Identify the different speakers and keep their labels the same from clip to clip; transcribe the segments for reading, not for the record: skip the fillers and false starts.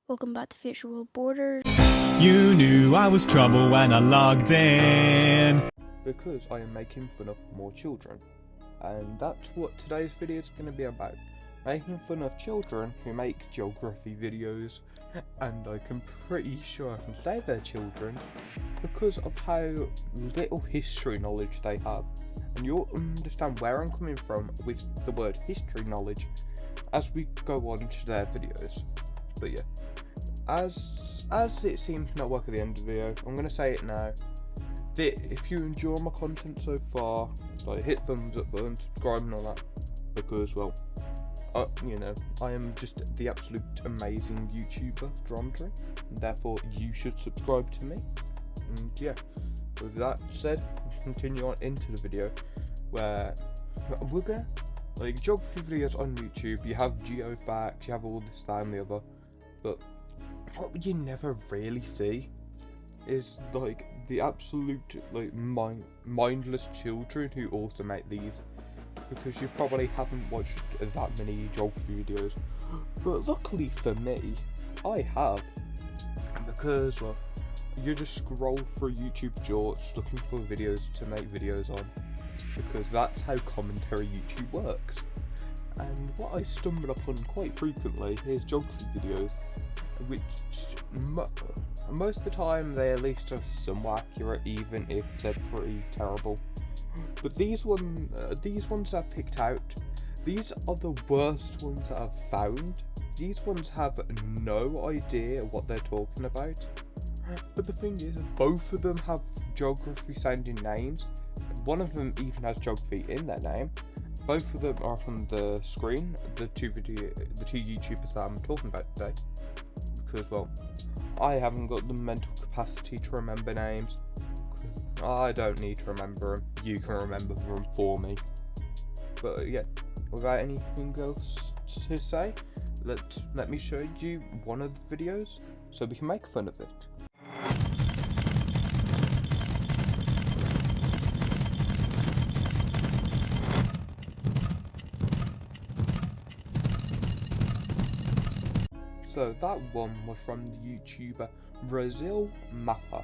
Speaker 1: Welcome back to Virtual Borders.
Speaker 2: You knew I was trouble when I logged in.
Speaker 3: Because I am making fun of more children. And that's what today's video is going to be about. Making fun of children who make geography videos. And I can pretty sure I can say they're children because of how little history knowledge they have. And you'll understand where I'm coming from with the word history knowledge as we go on to their videos. But yeah, as it seems to not work at the end of the video, I'm going to say it now. If you enjoy my content so far, like hit thumbs up button, subscribe and all that, because well, I am just the absolute amazing YouTuber, Dromedary, and therefore you should subscribe to me. And yeah, with that said, we'll continue on into the video, where we're gonna, like, geography videos on YouTube, you have geofacts, you have all this, that and the other, but what you never really see is like the absolute mindless children who also make these, because you probably haven't watched that many geography videos, but luckily for me, I have, because well, you just scroll through YouTube shorts looking for videos to make videos on, because that's how commentary YouTube works. And what I stumble upon quite frequently is geography videos, which most of the time they at least are somewhat accurate, even if they're pretty terrible. But these ones I've picked out, these are the worst ones that I've found. These ones have no idea what they're talking about. But the thing is, both of them have geography sounding names. One of them even has geography in their name. Both of them are from the screen, the two YouTubers that I'm talking about today. Because well, I haven't got the mental capacity to remember names. I don't need to remember them, you can remember them for me. But yeah, without anything else to say, let me show you one of the videos so we can make fun of it. So that one was from the YouTuber Brazil Mapper.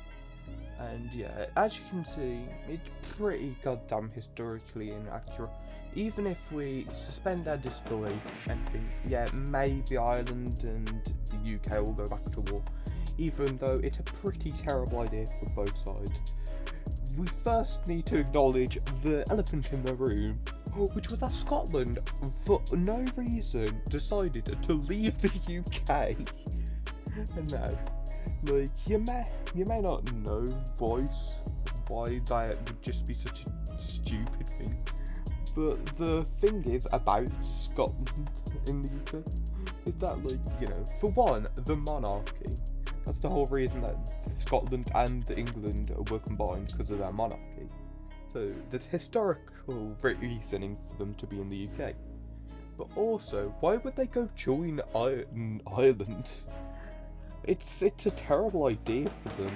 Speaker 3: And yeah, as you can see, it's pretty goddamn historically inaccurate. Even if we suspend our disbelief and think, yeah, maybe Ireland and the UK will go back to war, even though it's a pretty terrible idea for both sides, we first need to acknowledge the elephant in the room, which was that Scotland, for no reason, decided to leave the UK. And now, like, you may not know why that would just be such a stupid thing, but the thing is about Scotland in the UK is that, like, you know, for one, the monarchy. That's the whole reason that Scotland and England were combined, because of their monarchy. So there's historical reasoning for them to be in the UK. But also, why would they go join Ireland? It's a terrible idea for them.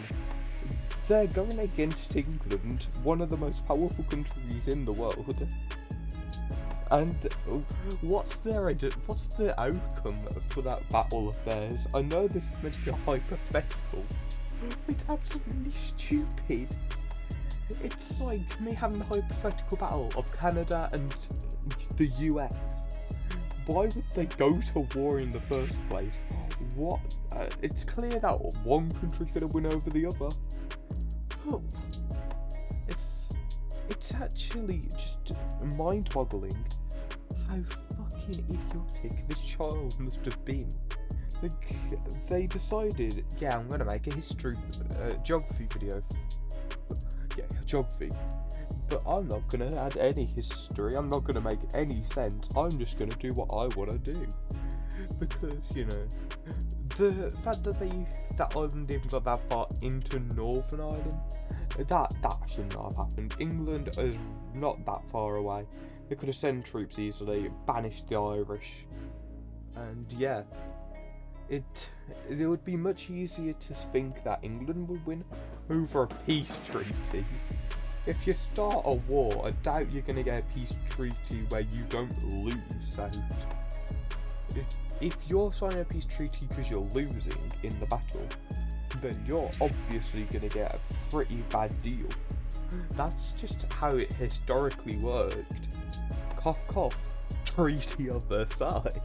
Speaker 3: They're going against England, one of the most powerful countries in the world. And what's the outcome for that battle of theirs? I know this is meant to be a hypothetical, but it's absolutely stupid. It's like me having a hypothetical battle of Canada and the US. Why would they go to war in the first place? What? It's clear that one country's going to win over the other. Oh, it's actually just mind-boggling how fucking idiotic this child must have been. Like, they decided, yeah, I'm going to make a geography video. Yeah, geography. But I'm not going to add any history, I'm not going to make any sense, I'm just going to do what I want to do. Because, you know, the fact that Ireland even got that far into Northern Ireland, that should not have happened. England is not that far away. They could have sent troops easily, banished the Irish, and yeah, it would be much easier to think that England would win over a peace treaty. If you start a war, I doubt you're going to get a peace treaty where you don't lose out. if you're signing a peace treaty because you're losing in the battle, then you're obviously going to get a pretty bad deal. That's just how it historically worked. Cough cough, Treaty of Versailles.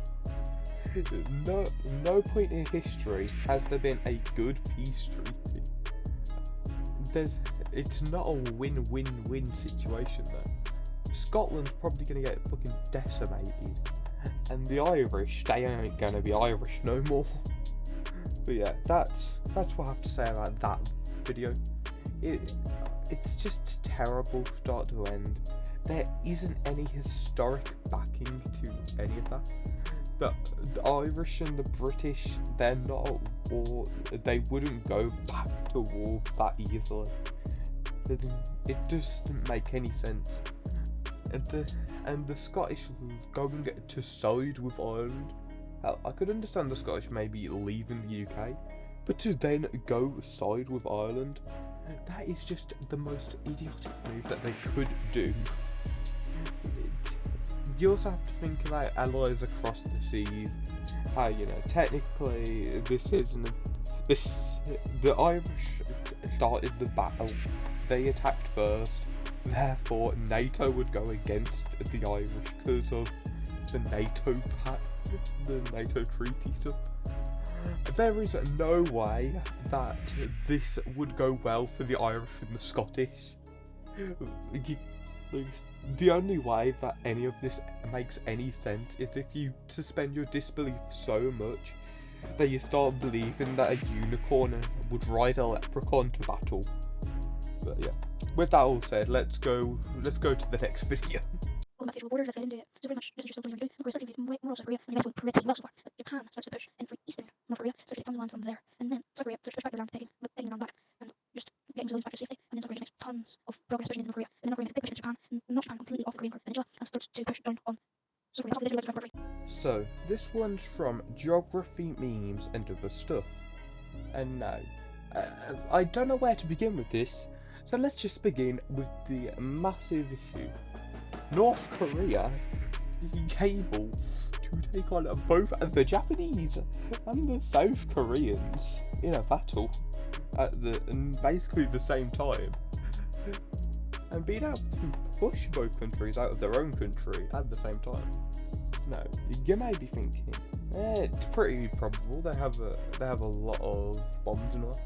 Speaker 3: No point in history has there been a good peace treaty. It's not a win-win-win situation though. Scotland's probably going to get fucking decimated, and the Irish, they ain't going to be Irish no more. But yeah, that's what I have to say about that video. It's just terrible start to end. There isn't any historic backing to any of that. The Irish and the British, they're not at war. They wouldn't go back to war that easily. It doesn't make any sense. And the Scottish going to side with Ireland. I could understand the Scottish maybe leaving the UK, but to then go side with Ireland, that is just the most idiotic move that they could do. You also have to think about allies across the seas. How, you know, technically the Irish started the battle. They attacked first. Therefore, NATO would go against the Irish because of the NATO pact, the NATO treaty stuff. There is no way that this would go well for the Irish and the Scottish. The only way that any of this makes any sense is if you suspend your disbelief so much that you start believing that a unicorn would ride a leprechaun to battle. But yeah, with that all said, let's go to the next video.
Speaker 1: Well, Infactual borders, let's get into it. So pretty much, this is just something you're doing. Of course, more South Korea, and the events went pretty well so far. Japan starts to push in for eastern North Korea, starts to take the land from there, and then South Korea starts to push back their land, taking the land back, and just getting civilians back to safety, and then South Korea makes tons of progress, especially in North Korea, and then North Korea makes a big push into Japan, and North Japan completely off the Korean peninsula, and starts to push down on South Korea. That's what this
Speaker 3: So, this one's from Geography Memes and Other Stuff. And now, I don't know where to begin with this, so let's just begin with the massive issue. North Korea is able to take on both the Japanese and the South Koreans in a battle at basically the same time, and being able to push both countries out of their own country at the same time. Now, you may be thinking, it's pretty probable. They have a lot of bombs and all.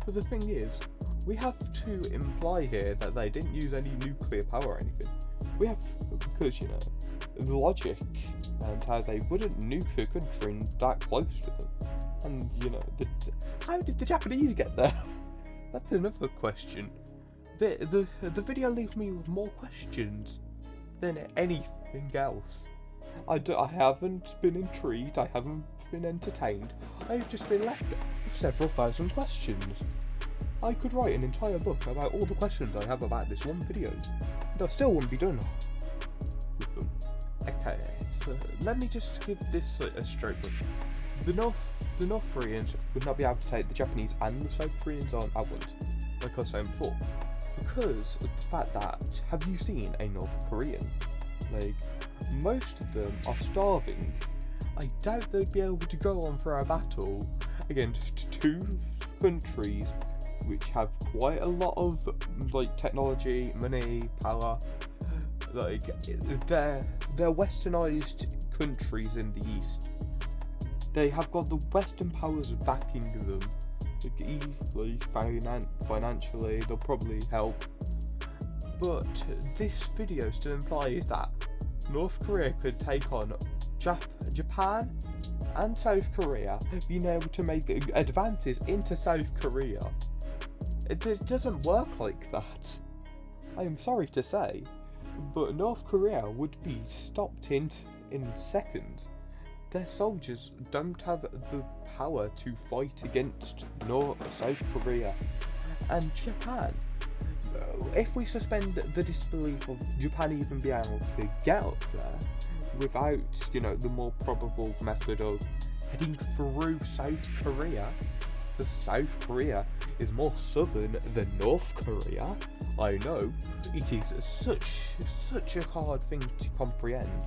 Speaker 3: But the thing is, we have to imply here that they didn't use any nuclear power or anything. We have, because, you know, the logic and how they wouldn't nuke a country that close to them. And, you know, how did the Japanese get there? That's another question. The video leaves me with more questions than anything else. I haven't been intrigued, I haven't been entertained, I've just been left with several thousand questions. I could write an entire book about all the questions I have about this one video, and I still wouldn't be done with them. Okay, so let me just give this a straight one. The North Koreans would not be able to take the Japanese and the South Koreans on at once, like I was saying before, because of the fact that, have you seen a North Korean? Like, most of them are starving. I doubt they'd be able to go on for a battle against two countries which have quite a lot of like technology, money, power. Like, they're westernized countries in the east. They have got the Western powers backing them. Like financially, they'll probably help. But this video still implies that North Korea could take on Japan and South Korea, being able to make advances into South Korea. It doesn't work like that. I am sorry to say, but North Korea would be stopped in seconds. Their soldiers don't have the power to fight against South Korea and Japan. If we suspend the disbelief of Japan even being able to get up there without, you know, the more probable method of heading through South Korea, because South Korea is more southern than North Korea. I know, it is such a hard thing to comprehend.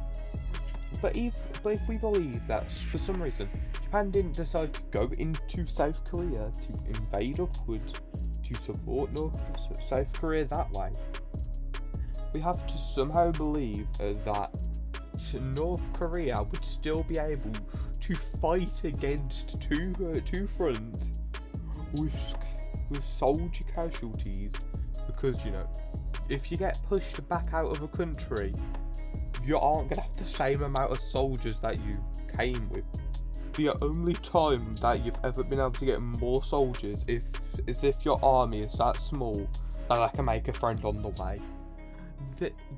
Speaker 3: But if we believe that for some reason Japan didn't decide to go into South Korea to invade upwards to support South Korea that way, we have to somehow believe that North Korea would still be able to fight against two fronts with soldier casualties, because if you get pushed back out of a country, you aren't gonna have the same amount of soldiers that you came with. The only time that you've ever been able to get more soldiers is if your army is that small that I can make a friend on the way.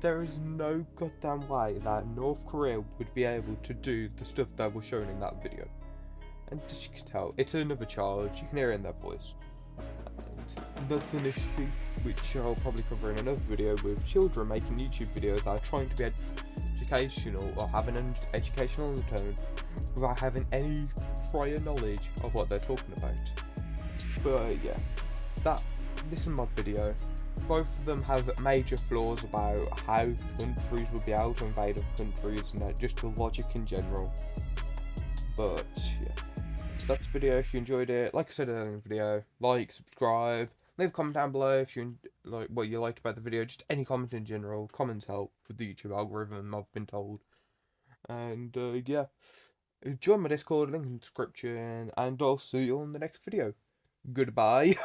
Speaker 3: There is no goddamn way that North Korea would be able to do the stuff that was shown in that video. And as you can tell, it's another charge, you can hear it in their voice. And that's an issue which I'll probably cover in another video, with children making YouTube videos that are trying to be educational or have an educational undertone without having any prior knowledge of what they're talking about. But yeah, this is my video. Both of them have major flaws about how countries would be able to invade other countries and just the logic in general. But yeah, that's the video. If you enjoyed it, like I said earlier in the video, like, subscribe, leave a comment down below if you like what you liked about the video. Just any comment in general. Comments help with the YouTube algorithm, I've been told. And yeah, join my Discord, link in the description, and I'll see you on the next video. Goodbye.